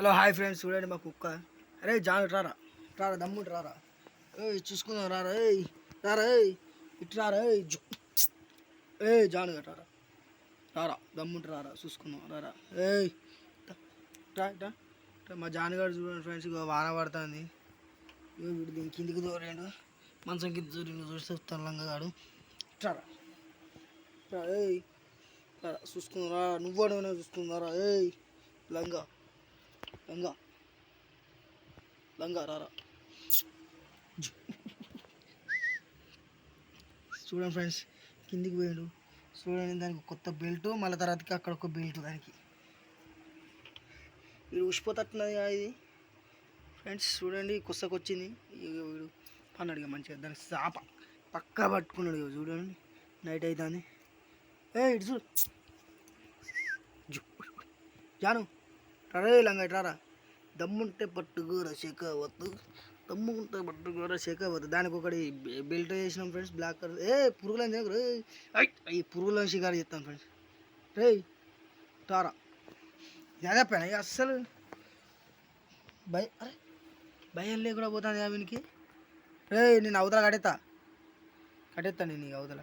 Hello hi friends, చూడండి మా కుక్క. అరే జాను రారా, రారా దమ్ముంటు రారా, చూసుకుందాం రారా, రారా ఇటు రారా, జాను రారా, రారా దమ్ముంటు రారా, చూసుకుందాం రారా. రా మా జానుగాడు చూడండి ఫ్రెండ్స్, ఇక వాన పడుతుంది. వీడు దీని కిందికి దూరాడు, మంచం కింద దూరిండు, చూస్తే తల్లంగాడు. రారా రారా చూసుకుందాం రా, నువ్వు చూసుకుందా రా, లంగా లంగా లంగా రారా. చూడండి ఫ్రెండ్స్, కిందికి పోయాడు. చూడండి, దానికి కొత్త బెల్ట్, మళ్ళీ తర్వాతకి అక్కడ ఒక బెల్ట్ దానికి. వీడు ఉసిపోతట్టున్నది ఇది ఫ్రెండ్స్. చూడండి, కుస్సకొచ్చింది. వీడు పన్నాడు మంచిగా, దానికి చాప పక్కా పట్టుకున్నాడు. చూడండి, నైట్ అవుతుంది. ఇటు చూడు జాను, రే లంగా రారా. దమ్ముంటే పట్టుకోరా షేకావద్దు, దమ్ముంటే పట్టుకోరా షేకావద్దు. దానికి ఒకటి బెల్ట్ వేసినాం ఫ్రెండ్స్, బ్లాక్ కలర్. పురుగులని రే, ఈ పురుగులను షికారు చేస్తాం ఫ్రెండ్స్. రే తారా జాగ్రత్త, అస్సలు భయం లేకుండా పోతాను వీనికి. రే నేను అవతల కట్టేస్తా నేను, అవతల